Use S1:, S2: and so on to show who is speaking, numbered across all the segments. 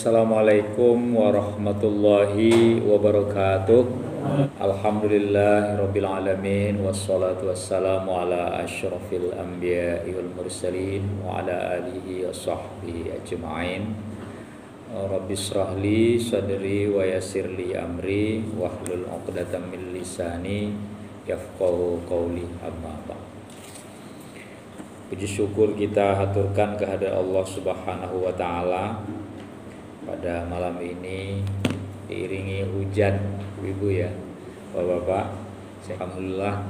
S1: Assalamualaikum warahmatullahi wabarakatuh. Alhamdulillahirabbil alamin wassalatu wassalamu ala asyrafil anbiya'i wal mursalin wa ala alihi washabbihi ajma'in. Rabbi shrahli sadri wa yassirli amri wahlul 'uqdatam min lisani yafqahu qawli, amma ba'd. Puji syukur kita haturkan kehadirat Allah Subhanahu wa taala pada malam ini diiringi hujan, Ibu ya, Bapak-bapak. Alhamdulillah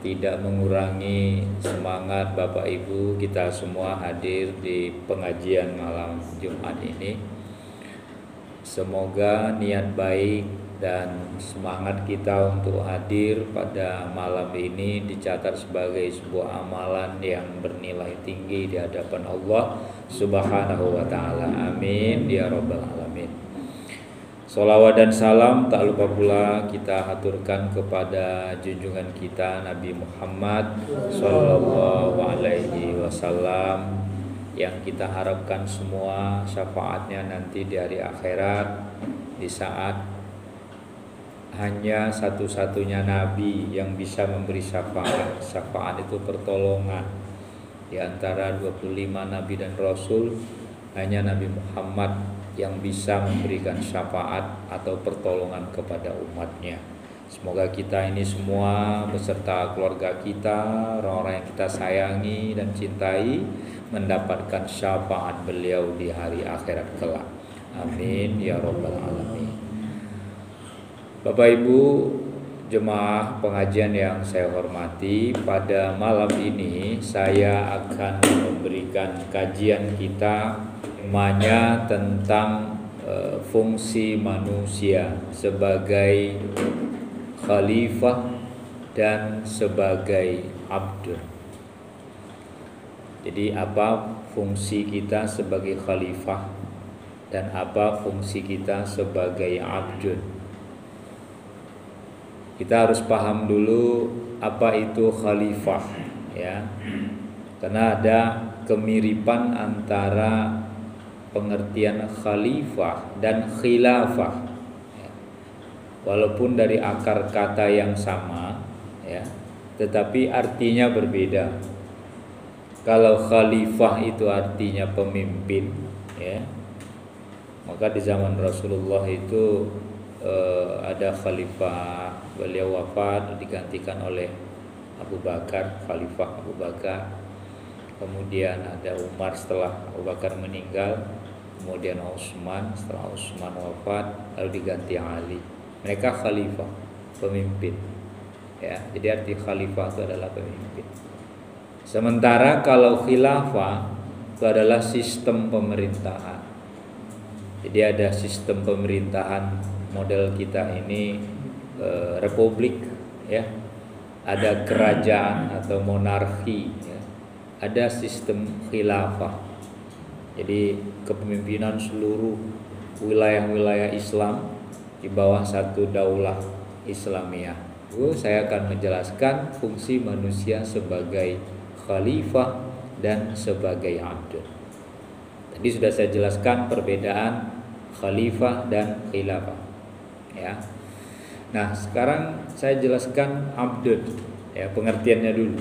S1: tidak mengurangi semangat Bapak Ibu kita semua hadir di pengajian malam Jumat ini. Semoga niat baik dan semangat kita untuk hadir pada malam ini dicatat sebagai sebuah amalan yang bernilai tinggi di hadapan Allah Subhanahu wa taala. Amin ya rabbal alamin. Sholawat dan salam tak lupa pula kita haturkan kepada junjungan kita Nabi Muhammad sallallahu alaihi wasallam, yang kita harapkan semua syafaatnya nanti di hari akhirat, di saat hanya satu-satunya Nabi yang bisa memberi syafaat. Syafaat itu pertolongan. Di antara 25 Nabi dan Rasul, hanya Nabi Muhammad yang bisa memberikan syafaat atau pertolongan kepada umatnya. Semoga kita ini semua beserta keluarga kita, orang-orang yang kita sayangi dan cintai, mendapatkan syafaat beliau di hari akhirat kelak. Amin ya rabbal alamin. Bapak Ibu jemaah pengajian yang saya hormati, pada malam ini saya akan memberikan kajian kita temanya tentang fungsi manusia sebagai khalifah dan sebagai abd. Jadi apa fungsi kita sebagai khalifah dan apa fungsi kita sebagai abd? Kita harus paham dulu apa itu khalifah ya. Karena ada kemiripan antara pengertian khalifah dan khilafah ya. Walaupun dari akar kata yang sama ya, tetapi artinya berbeda. Kalau khalifah itu artinya pemimpin ya, maka di zaman Rasulullah itu ada khalifah, beliau wafat digantikan oleh Abu Bakar, khalifah Abu Bakar. Kemudian ada Umar setelah Abu Bakar meninggal, kemudian Utsman setelah Utsman wafat, lalu diganti Ali. Mereka khalifah, pemimpin ya. Jadi arti khalifah itu adalah pemimpin. Sementara kalau khilafah itu adalah sistem pemerintahan. Jadi ada sistem pemerintahan model kita ini republik ya, ada kerajaan atau monarki ya. Ada sistem khilafah. Jadi kepemimpinan seluruh wilayah-wilayah Islam di bawah satu daulah Islamiyah. Saya akan menjelaskan fungsi manusia sebagai khalifah dan sebagai abd. Tadi sudah saya jelaskan perbedaan khalifah dan khilafah ya. Nah, sekarang saya jelaskan abdun ya, pengertiannya dulu.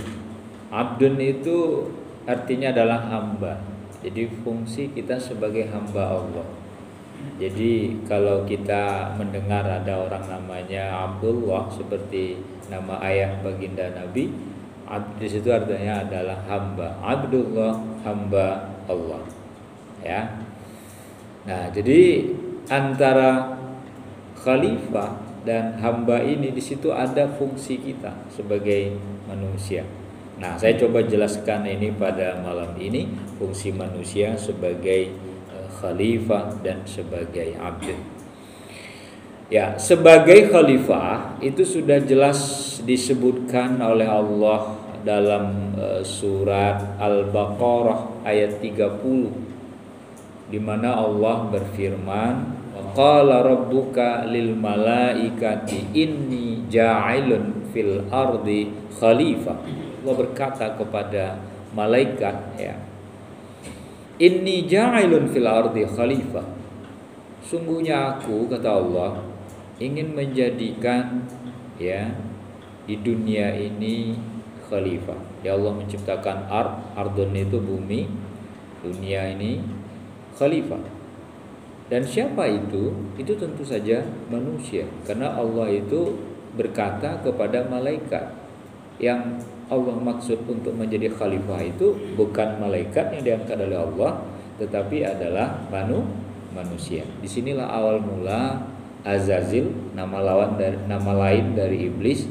S1: Abdun itu artinya adalah hamba. Jadi fungsi kita sebagai hamba Allah. Jadi kalau kita mendengar ada orang namanya Abdullah seperti nama ayah baginda Nabi, di situ artinya adalah hamba. Abdullah, hamba Allah ya. Nah, jadi antara khalifah dan hamba ini di situ ada fungsi kita sebagai manusia. Nah, saya coba jelaskan ini pada malam ini, fungsi manusia sebagai khalifah dan sebagai abd. Ya, sebagai khalifah itu sudah jelas disebutkan oleh Allah dalam surat Al-Baqarah ayat 30, di mana Allah berfirman, qala rabbuka lil malaikati inni ja'ilun fil ardi khalifah. Allah berkata kepada malaikat ya, inni ja'ilun fil ardi khalifah. Sungguhnya aku, kata Allah, ingin menjadikan ya di dunia ini khalifah. Ya Allah menciptakan ardun itu bumi, dunia ini khalifah. Dan siapa itu? Itu tentu saja manusia. Karena Allah itu berkata kepada malaikat, yang Allah maksud untuk menjadi khalifah itu bukan malaikat yang diangkat oleh Allah, tetapi adalah manusia. Disinilah awal mula Azazil, nama lain dari iblis,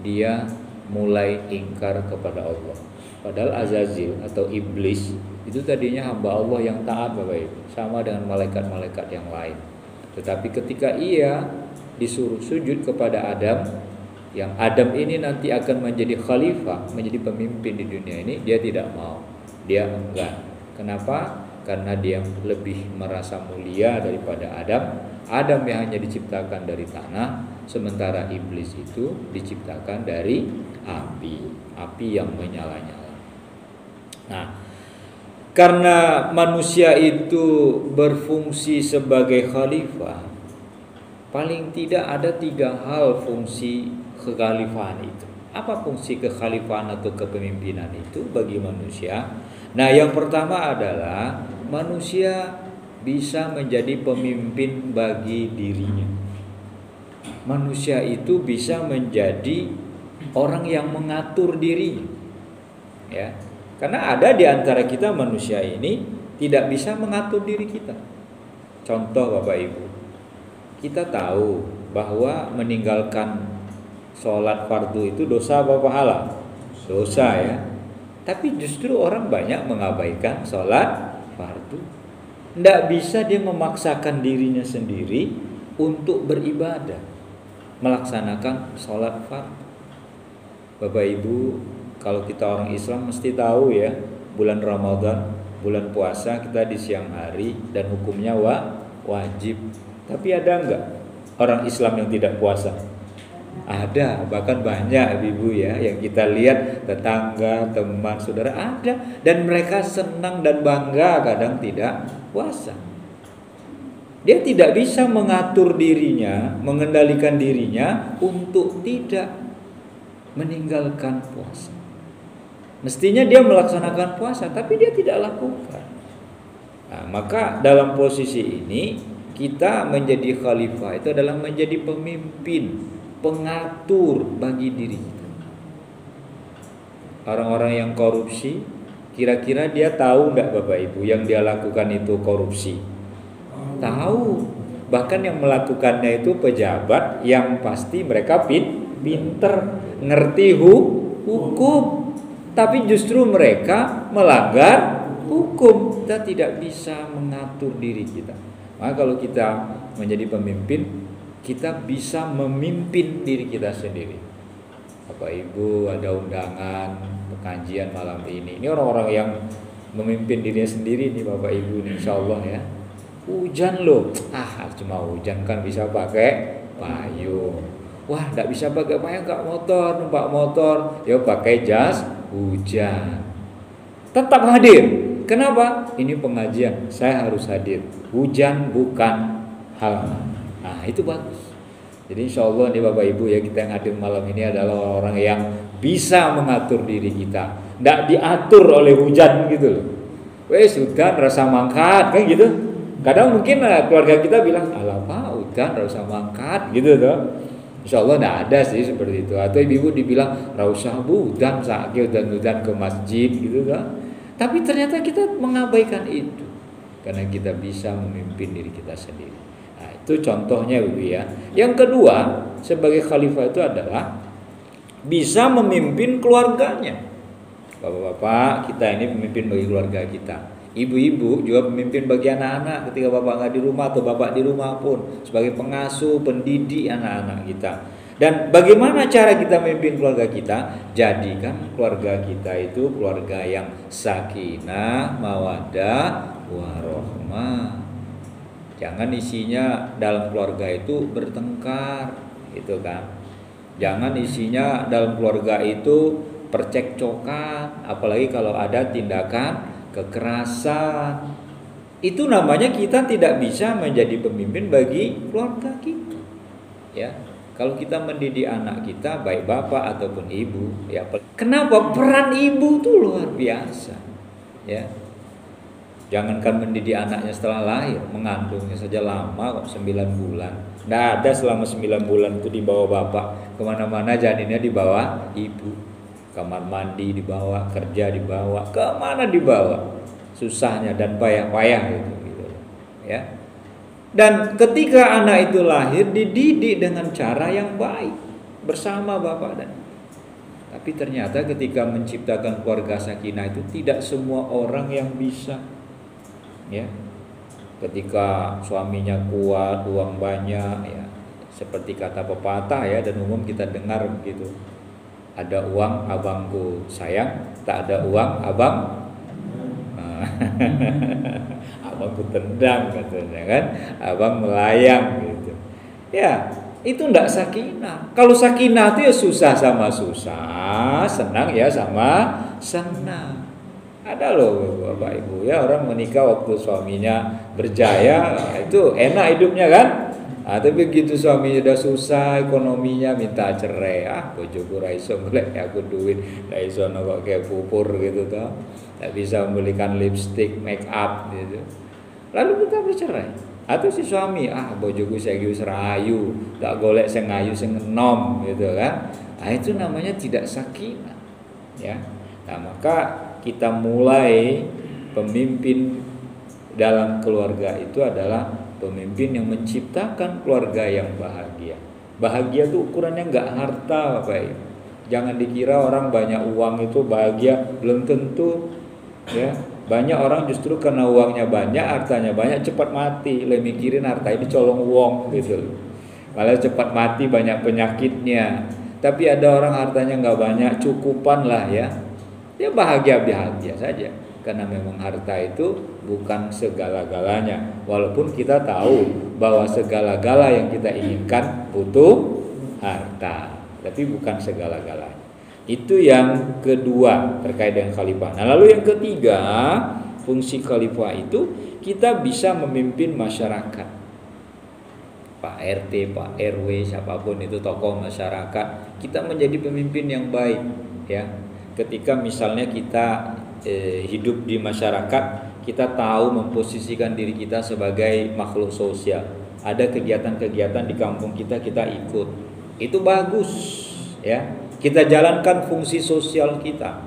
S1: dia mulai ingkar kepada Allah. Padahal Azazil atau iblis itu tadinya hamba Allah yang taat, Bapak Ibu, sama dengan malaikat-malaikat yang lain. Tetapi ketika ia disuruh sujud kepada Adam, yang Adam ini nanti akan menjadi khalifah, menjadi pemimpin di dunia ini, dia tidak mau. Dia enggan. Kenapa? Karena dia lebih merasa mulia daripada Adam. Adam yang hanya diciptakan dari tanah, sementara iblis itu diciptakan dari api yang menyala-nyala. Nah, karena manusia itu berfungsi sebagai khalifah, paling tidak ada 3 hal fungsi kekhalifahan itu. Apa fungsi kekhalifahan atau kepemimpinan itu bagi manusia? Nah, yang pertama adalah manusia bisa menjadi pemimpin bagi dirinya. Manusia itu bisa menjadi orang yang mengatur dirinya. Ya. Karena ada di antara kita manusia ini tidak bisa mengatur diri kita. Contoh Bapak Ibu, kita tahu bahwa meninggalkan sholat fardu itu dosa apa pahala? Dosa ya. Tapi justru orang banyak mengabaikan sholat fardu. Tidak bisa dia memaksakan dirinya sendiri untuk beribadah, melaksanakan sholat fardu. Bapak Ibu, kalau kita orang Islam mesti tahu ya, bulan Ramadan, bulan puasa kita di siang hari dan hukumnya wajib. Tapi ada enggak orang Islam yang tidak puasa? Ada, bahkan banyak ibu ya yang kita lihat, tetangga, teman, saudara ada, dan mereka senang dan bangga kadang tidak puasa. Dia tidak bisa mengatur dirinya, mengendalikan dirinya untuk tidak meninggalkan puasa. Mestinya dia melaksanakan puasa, tapi dia tidak lakukan. Nah, maka dalam posisi ini kita menjadi khalifah itu adalah menjadi pemimpin, pengatur bagi diri kita. Orang-orang yang korupsi, kira-kira dia tahu enggak Bapak Ibu yang dia lakukan itu korupsi? Tahu. Bahkan yang melakukannya itu pejabat yang pasti mereka pinter, ngerti hukum. Tapi justru mereka melanggar hukum. Kita tidak bisa mengatur diri kita. Maka kalau kita menjadi pemimpin, kita bisa memimpin diri kita sendiri. Bapak Ibu, ada undangan pengajian malam ini. Ini orang-orang yang memimpin dirinya sendiri nih Bapak Ibu nih, insyaallah ya. Hujan loh. Cuma hujan kan bisa pakai payung. Wah, enggak bisa pakai payung, enggak motor, numpak motor, ya pakai jas hujan. Tetap hadir. Kenapa? Ini pengajian, saya harus hadir. Hujan bukan halangan. Nah, itu bagus. Jadi insya Allah nih Bapak Ibu ya, kita yang hadir malam ini adalah orang yang bisa mengatur diri kita, tidak diatur oleh hujan gitu loh. Wes hujan rasa mangkat kan gitu. Kadang mungkin keluarga kita bilang, alah Pak hujan rasa mangkat gitu tuh. Insya Allah tidak ada sih seperti itu. Atau ibu dibilang rausah bu hujan sakit hujan ke masjid gitu kan. Tapi ternyata kita mengabaikan itu karena kita bisa memimpin diri kita sendiri. Nah, itu contohnya Ibu ya. Yang kedua, sebagai khalifah itu adalah bisa memimpin keluarganya. Bapak-bapak, kita ini pemimpin bagi keluarga kita. Ibu-ibu juga pemimpin bagi anak-anak ketika bapak nggak di rumah atau bapak di rumah pun, sebagai pengasuh, pendidik anak-anak kita. Dan bagaimana cara kita memimpin keluarga kita? Jadikan keluarga kita itu keluarga yang sakinah, mawaddah, warahmah. Jangan isinya dalam keluarga itu bertengkar, gitu kan. Jangan isinya dalam keluarga itu percekcokan, apalagi kalau ada tindakan kekerasan. Itu namanya kita tidak bisa menjadi pemimpin bagi keluarga kita. Ya, kalau kita mendidik anak kita, baik bapak ataupun ibu, ya kenapa peran ibu itu luar biasa, ya. Jangankan mendidik anaknya setelah lahir, mengandungnya saja lama kok, 9 bulan. Nggak ada selama 9 bulan itu dibawa bapak kemana-mana, janinnya dibawa ibu. Kamar mandi dibawa, kerja dibawa, kemana dibawa. Susahnya dan payah-payah gitu, ya. Dan ketika anak itu lahir, dididik dengan cara yang baik bersama bapak dan ibu. Tapi ternyata ketika menciptakan keluarga sakinah itu tidak semua orang yang bisa, ya. Ketika suaminya kuat, uang banyak, ya, seperti kata pepatah, ya, dan umum kita dengar begitu. Ada uang abangku sayang, tak ada uang abang abang ku tendang katanya kan, abang melayang gitu. Ya, itu ndak sakinah. Kalau sakinah itu ya susah sama susah, senang ya sama senang. Ada loh Bapak Ibu, ya, orang menikah waktu suaminya berjaya, itu enak hidupnya kan. Tapi begitu suaminya udah susah ekonominya, minta cerai. Bojoku ra iso golek aku duit, ra iso kok kayak pupur gitu toh. Tak bisa membelikan lipstick, make up gitu. Lalu kita bercerai. Atau si suami, bojoku saiki wis rayu, tak golek sing ayu sing enom gitu kan. Itu namanya tidak sakinah. Ya. Nah, maka kita mulai pemimpin dalam keluarga itu adalah pemimpin yang menciptakan keluarga yang bahagia. Bahagia itu ukurannya nggak harta, Bapak Ibu. Jangan dikira orang banyak uang itu bahagia, belum tentu. Ya, banyak orang justru karena uangnya banyak, hartanya banyak, cepat mati. Le mikirin harta ini colong uang gitu. Malah cepat mati, banyak penyakitnya. Tapi ada orang hartanya nggak banyak, cukupan lah ya. Dia bahagia-bahagia saja. Karena memang harta itu bukan segala-galanya. Walaupun kita tahu bahwa segala-gala yang kita inginkan butuh harta, tapi bukan segala-galanya. Itu yang kedua terkait dengan khalifah. Nah, lalu yang ketiga, fungsi khalifah itu kita bisa memimpin masyarakat. Pak RT, Pak RW, siapapun itu tokoh masyarakat, kita menjadi pemimpin yang baik, ya. Ketika misalnya kita hidup di masyarakat, kita tahu memposisikan diri kita sebagai makhluk sosial. Ada kegiatan-kegiatan di kampung kita ikut. Itu bagus, ya. Kita jalankan fungsi sosial kita.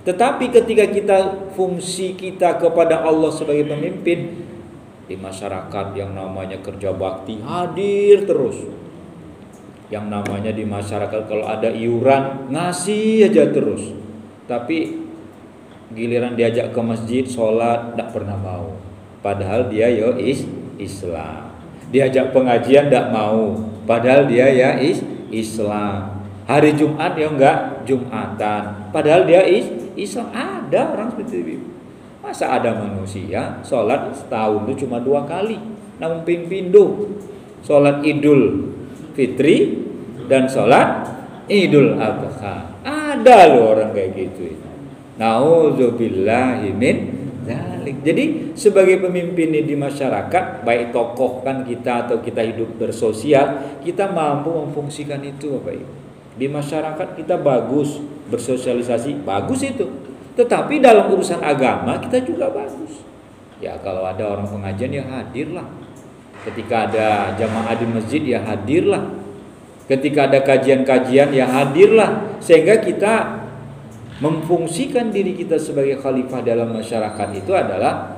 S1: Tetapi ketika kita fungsi kita kepada Allah sebagai pemimpin di masyarakat, yang namanya kerja bakti hadir terus. Yang namanya di masyarakat kalau ada iuran ngasih aja terus. Tapi giliran diajak ke masjid sholat tidak pernah mau, padahal dia Islam. Diajak pengajian tidak mau, padahal dia Islam. Hari Jumat enggak Jumatan, padahal dia Islam. Ada orang seperti itu. Masa ada manusia sholat setahun itu cuma 2 kali, namun pindu sholat Idul Fitri dan sholat Idul Adha. Ada loh orang kayak gitu. Nauzubillahi min dzalik. Jadi sebagai pemimpin di masyarakat, baik tokoh kan kita atau kita hidup bersosial, kita mampu memfungsikan itu, Bapak Ibu. Di masyarakat kita bagus bersosialisasi, bagus itu. Tetapi dalam urusan agama kita juga bagus. Ya, kalau ada orang pengajian ya hadirlah. Ketika ada jamaah di masjid ya hadirlah. Ketika ada kajian-kajian ya hadirlah. Sehingga kita memfungsikan diri kita sebagai khalifah dalam masyarakat itu adalah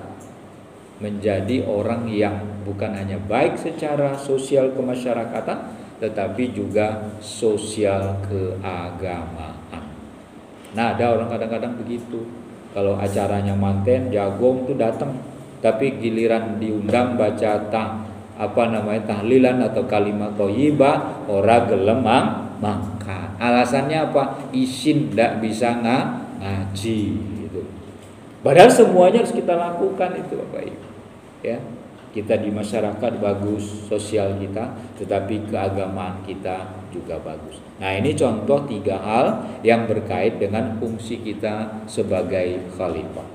S1: menjadi orang yang bukan hanya baik secara sosial kemasyarakatan, tetapi juga sosial keagamaan. Nah, ada orang kadang-kadang begitu. Kalau acaranya manten, jagung tuh datang, tapi giliran diundang baca tahlilan atau kalimat thayyibah, ora gelem mangkat. Alasannya apa? Isin ndak bisa ngaji gitu. Padahal semuanya harus kita lakukan itu, Bapak Ibu. Ya. Kita di masyarakat bagus, sosial kita, tetapi keagamaan kita juga bagus. Nah, ini contoh 3 hal yang berkait dengan fungsi kita sebagai khalifah.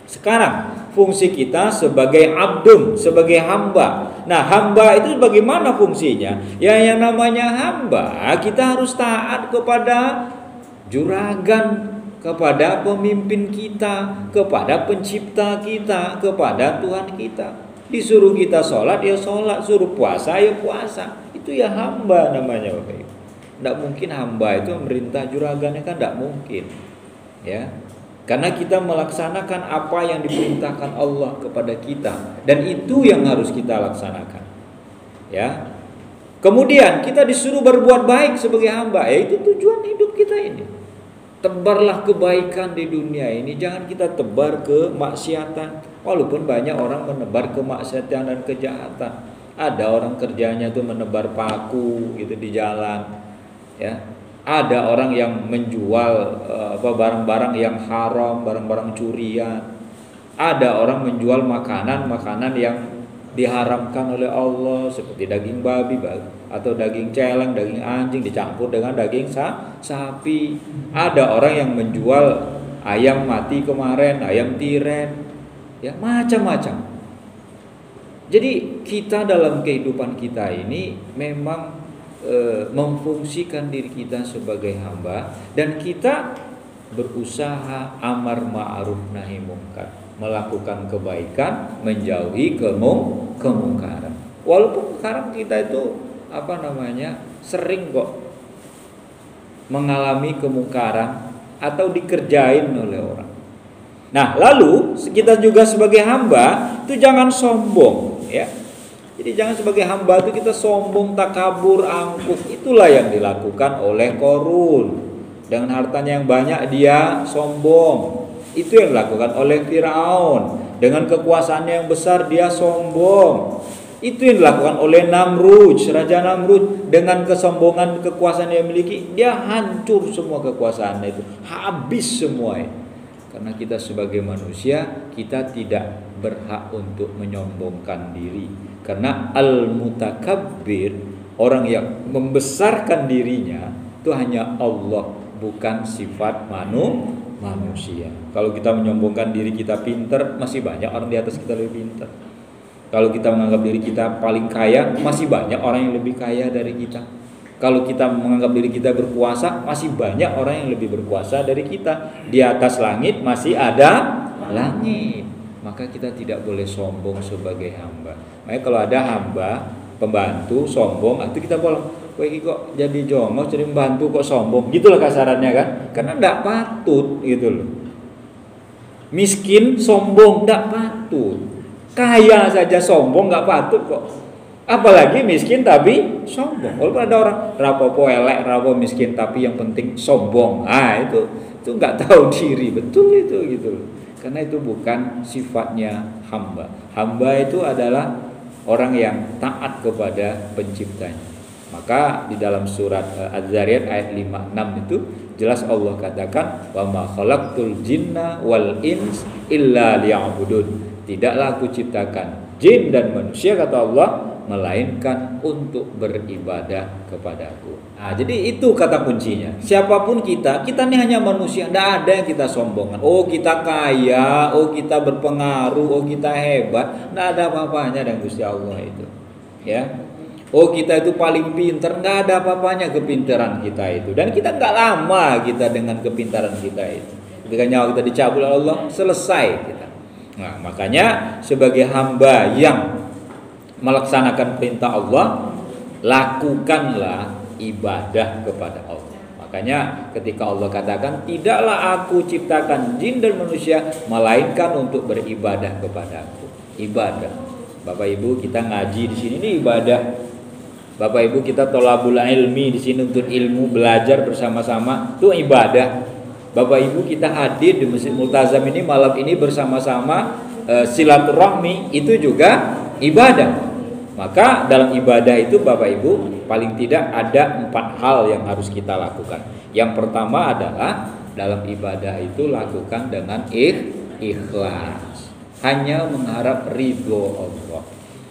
S1: Sekarang fungsi kita sebagai abdun, sebagai hamba. Nah, hamba itu bagaimana fungsinya? Ya, yang namanya hamba, kita harus taat kepada juragan, kepada pemimpin kita, kepada pencipta kita, kepada Tuhan kita. Disuruh kita sholat, ya sholat. Suruh puasa, ya puasa. Itu ya hamba namanya, Bapak Ibu. Tidak mungkin hamba itu memerintah juragannya, kan tidak mungkin. Ya, karena kita melaksanakan apa yang diperintahkan Allah kepada kita, dan itu yang harus kita laksanakan. Ya. Kemudian kita disuruh berbuat baik sebagai hamba. Ya, itu tujuan hidup kita ini. Tebarlah kebaikan di dunia ini, jangan kita tebar kemaksiatan. Walaupun banyak orang menebar kemaksiatan dan kejahatan. Ada orang kerjanya tuh menebar paku gitu di jalan. Ya. Ada orang yang menjual barang-barang yang haram, barang-barang curian. Ada orang menjual makanan-makanan yang diharamkan oleh Allah, seperti daging babi atau daging celeng, daging anjing dicampur dengan daging sapi. Ada orang yang menjual ayam mati kemarin, ayam tiren, ya macam-macam. Jadi kita dalam kehidupan kita ini memang memfungsikan diri kita sebagai hamba, dan kita berusaha amar ma'ruf nahi munkar, melakukan kebaikan, menjauhi kemungkaran. Walaupun sekarang kita itu sering kok mengalami kemungkaran atau dikerjain oleh orang. Nah, lalu kita juga sebagai hamba itu jangan sombong, ya. Jadi jangan sebagai hamba itu kita sombong, takabur, angkuh. Itulah yang dilakukan oleh Qarun. Dengan hartanya yang banyak dia sombong. Itu yang dilakukan oleh Firaun. Dengan kekuasaannya yang besar dia sombong. Itu yang dilakukan oleh Namrud, Raja Namrud. Dengan kesombongan kekuasaan yang miliki, dia hancur semua kekuasaannya itu. Habis semua itu. Karena kita sebagai manusia, kita tidak berhak untuk menyombongkan diri. Karena al-mutakabbir, orang yang membesarkan dirinya, itu hanya Allah, bukan sifat manusia. Kalau kita menyombongkan diri kita pintar, masih banyak orang di atas kita lebih pintar. Kalau kita menganggap diri kita paling kaya, masih banyak orang yang lebih kaya dari kita. Kalau kita menganggap diri kita berkuasa, masih banyak orang yang lebih berkuasa dari kita. Di atas langit masih ada langit. Maka kita tidak boleh sombong sebagai hamba. Makanya kalau ada hamba, pembantu sombong, itu kita boleh, kok jadi jongos, jadi membantu kok sombong, gitulah kasarannya kan? Karena tidak patut gitu loh. Miskin sombong tidak patut. Kaya saja sombong nggak patut kok. Apalagi miskin tapi sombong. Walaupun ada orang rapopo elek, rapo miskin tapi yang penting sombong. Ah itu nggak tahu diri, betul itu gitu loh. Karena itu bukan sifatnya hamba. Hamba itu adalah orang yang taat kepada penciptanya. Maka di dalam surat Az-Zariyat ayat 56 itu jelas Allah katakan, wa ma khalaqtul jinna wal ins illa liya'budun. Tidaklah aku ciptakan jin dan manusia, kata Allah, melainkan untuk beribadah kepadaku. Nah, jadi itu kata kuncinya. Siapapun kita ini hanya manusia, tidak ada yang kita sombongkan. Oh kita kaya, oh kita berpengaruh, oh kita hebat, tidak ada apa-apanya dengan Gusti Allah itu. Ya, oh kita itu paling pintar, tidak ada apa-apanya kepintaran kita itu. Dan kita nggak lama kita dengan kepintaran kita itu. Ketika nyawa kita dicabut oleh Allah, selesai kita. Nah, makanya sebagai hamba yang melaksanakan perintah Allah, lakukanlah ibadah kepada Allah. Makanya ketika Allah katakan, tidaklah aku ciptakan jin dan manusia melainkan untuk beribadah kepadaku. Ibadah. Bapak Ibu, kita ngaji di sini ini ibadah. Bapak Ibu, kita tholabul ilmi di sini untuk ilmu, belajar bersama-sama, itu ibadah. Bapak Ibu, kita hadir di Masjid Multazam ini malam ini bersama-sama, silaturahmi, itu juga ibadah. Maka dalam ibadah itu Bapak Ibu, paling tidak ada 4 hal yang harus kita lakukan. Yang pertama adalah dalam ibadah itu lakukan dengan ikhlas, hanya mengharap ridho Allah.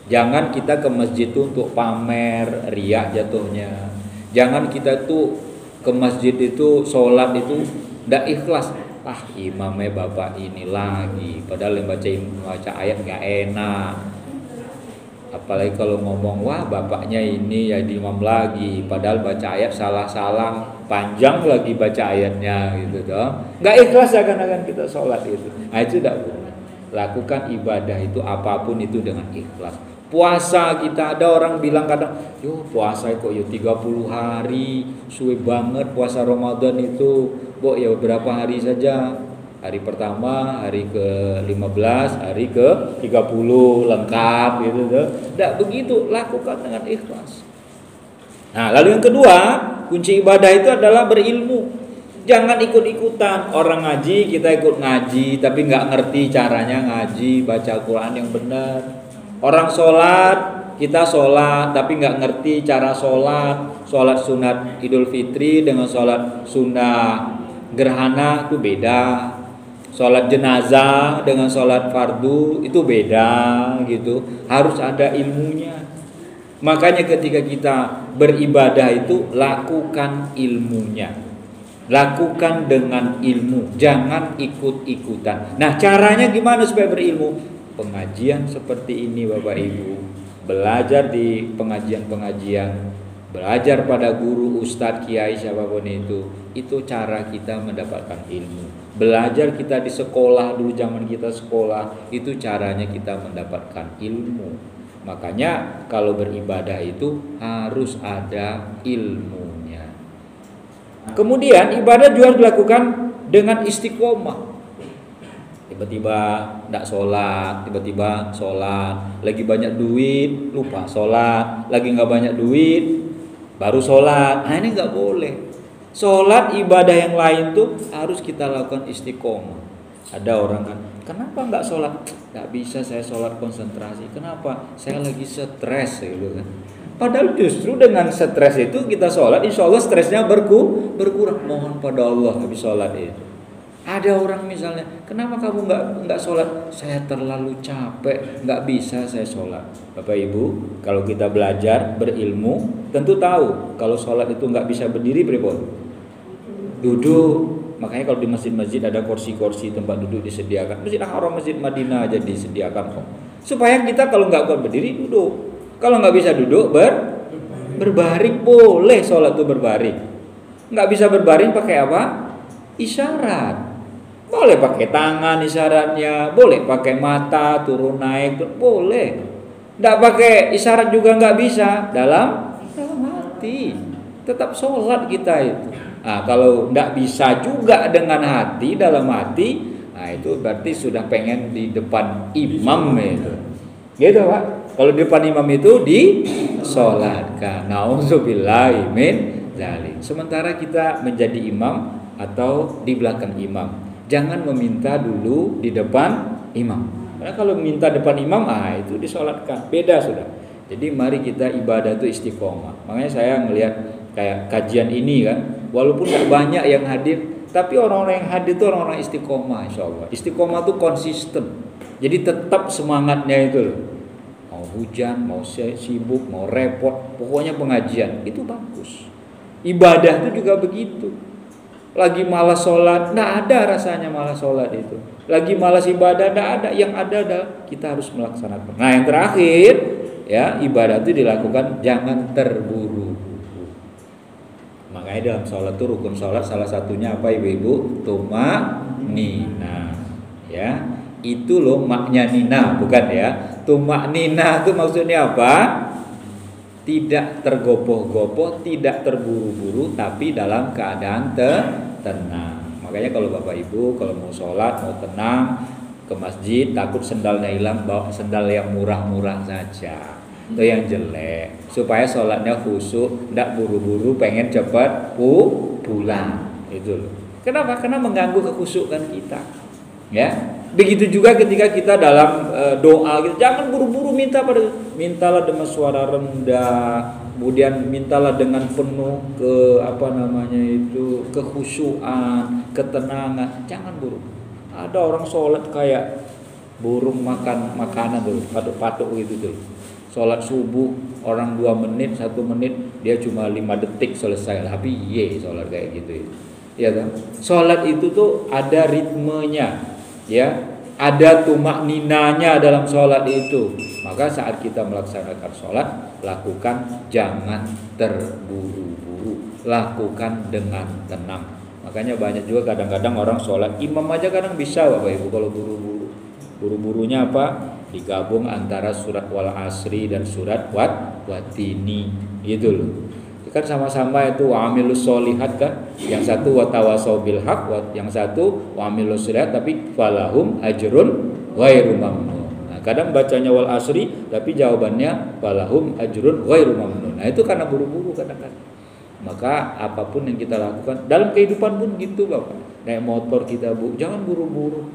S1: Jangan kita ke masjid itu untuk pamer, riya jatuhnya. Jangan kita tuh ke masjid itu sholat itu tidak ikhlas. imamnya bapak ini lagi, padahal yang baca ayat nggak enak. Apalagi kalau ngomong, wah bapaknya ini ya imam lagi, padahal baca ayat salah-salah, panjang lagi baca ayatnya gitu dong. Nggak ikhlas akan kita sholat itu. Nah itu tidak boleh. Lakukan ibadah itu apapun itu dengan ikhlas. Puasa kita, ada orang bilang kadang, yo puasa kok yo 30 hari, suwe banget puasa Ramadan itu. Bo ya beberapa hari saja. Hari pertama, hari ke-15, hari ke-30 lengkap gitu tuh. Tidak begitu, lakukan dengan ikhlas. Nah, lalu yang kedua, kunci ibadah itu adalah berilmu. Jangan ikut-ikutan orang ngaji, kita ikut ngaji tapi nggak ngerti caranya ngaji, baca Al-Quran yang benar. Orang sholat, kita sholat tapi nggak ngerti cara sholat. Sholat sunat Idul Fitri dengan sholat sunnah gerhana itu beda. Sholat jenazah dengan sholat fardu itu beda gitu. Harus ada ilmunya. Makanya ketika kita beribadah itu lakukan ilmunya. Lakukan dengan ilmu, jangan ikut-ikutan. Nah, caranya gimana supaya berilmu? Pengajian seperti ini Bapak Ibu. Belajar di pengajian-pengajian, belajar pada guru, ustadz, kiai siapapun itu cara kita mendapatkan ilmu. Belajar kita di sekolah dulu, zaman kita sekolah, itu caranya kita mendapatkan ilmu. Makanya kalau beribadah itu harus ada ilmunya. Kemudian ibadah juga dilakukan dengan istiqomah. Tiba-tiba tidak sholat, tiba-tiba sholat, lagi banyak duit lupa sholat, lagi nggak banyak duit baru sholat. Nah ini nggak boleh. Sholat ibadah yang lain tuh harus kita lakukan istiqomah. Ada orang kan, kenapa nggak sholat? Nggak bisa saya sholat konsentrasi. Kenapa? Saya lagi stres gitu kan. Padahal justru dengan stres itu kita sholat, insya Allah stresnya berkurang. Mohon pada Allah habis sholat itu. Ada orang misalnya, kenapa kamu nggak sholat? Saya terlalu capek, nggak bisa saya sholat. Bapak Ibu, kalau kita belajar berilmu, tentu tahu kalau sholat itu nggak bisa berdiri, pripun? Duduk. Makanya kalau di masjid-masjid ada kursi-kursi tempat duduk disediakan. Masjid Haram, Masjid Madinah aja disediakan kok. Supaya kita kalau nggak kuat berdiri duduk. Kalau nggak bisa duduk berbaring, boleh sholat itu berbaring. Nggak bisa berbaring pakai apa? Isyarat. Boleh pakai tangan isyaratnya, boleh pakai mata turun naik, boleh. Nggak pakai isyarat juga nggak bisa, dalam hati. Tetap sholat kita itu. Nah, kalau nggak bisa juga dengan hati, dalam hati, nah itu berarti sudah pengen di depan imam itu. Gitu Pak. Kalau di depan imam itu disolatkan. Nauzubillahi min dzalik. Sementara kita menjadi imam atau di belakang imam. Jangan meminta dulu di depan imam. Karena kalau minta depan imam, itu disolatkan. Beda sudah. Jadi mari kita ibadah itu istiqomah. Makanya saya ngelihat kayak kajian ini kan, walaupun gak banyak yang hadir, tapi orang-orang yang hadir itu orang-orang istiqomah, insya Allah. Istiqomah itu konsisten. Jadi tetap semangatnya itu loh. Mau hujan, mau sibuk, mau repot, pokoknya pengajian itu bagus. Ibadah itu juga begitu. Lagi malas sholat, nggak ada rasanya malas sholat itu. Lagi malas ibadah, nggak ada. Yang ada adalah kita harus melaksanakan. Nah yang terakhir, ya ibadah itu dilakukan jangan terburu-buru. Makanya dalam sholat itu rukun sholat salah satunya apa ibu-ibu? Tumak-nina. Ya, itu loh maknya nina, bukan ya? Tumak-nina itu maksudnya apa? Tidak tergopoh-gopoh, tidak terburu-buru, tapi dalam keadaan tenang. Makanya kalau Bapak Ibu kalau mau sholat, mau tenang ke masjid, takut sendalnya hilang, bawa sendal yang murah-murah saja. Itu yang jelek, supaya sholatnya khusyuk, tidak buru-buru pengen cepat pulang. Itu loh. Kenapa? Karena mengganggu kekhusyukan kita. Ya. Begitu juga ketika kita dalam doa gitu, jangan buru-buru mintalah dengan suara rendah, kemudian mintalah dengan penuh kekhusyuan, ketenangan, jangan buru. Ada orang sholat kayak burung makan makanan tuh, patuk-patuk gitu tuh. Sholat subuh orang 2 menit, 1 menit, dia cuma 5 detik selesai. Tapi sholat kayak gitu. Ya kan? Sholat itu tuh ada ritmenya, ya, ada tumak ninanya dalam sholat itu. Maka saat kita melaksanakan sholat, lakukan jangan terburu-buru, lakukan dengan tenang. Makanya banyak juga kadang-kadang orang sholat imam aja kadang bisa Bapak Ibu kalau buru-buru. Buru-burunya apa? Digabung antara surat wal asri dan surat watini, gitu loh. Kan sama-sama itu wa'amilus solihat kan, yang satu watawasau bil haq, yang satu wa'amilus solihat, tapi falahum ajrun ghairu mamnun. Nah, kadang bacanya wal asri tapi jawabannya falahum ajrun ghairu mamnun. Nah, itu karena buru-buru kadang-kadang. Maka apapun yang kita lakukan dalam kehidupan pun gitu Bapak. Naik motor kita jangan buru-buru.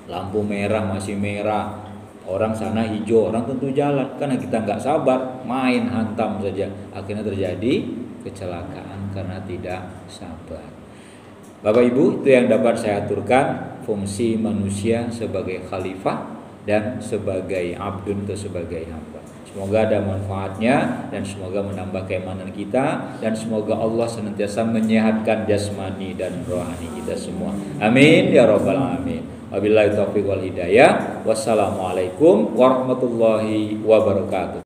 S1: Lampu merah masih merah, orang sana hijau, orang tentu jalan. Karena kita nggak sabar, main hantam saja. Akhirnya terjadi kecelakaan karena tidak sabar. Bapak Ibu, itu yang dapat saya aturkan fungsi manusia sebagai khalifah dan sebagai abdun atau sebagai hamba. Semoga ada manfaatnya dan semoga menambah keimanan kita dan semoga Allah senantiasa menyehatkan jasmani dan rohani kita semua. Amin ya rabbal alamin. Wabillahi taufiq wal hidayah. Wassalamualaikum warahmatullahi wabarakatuh.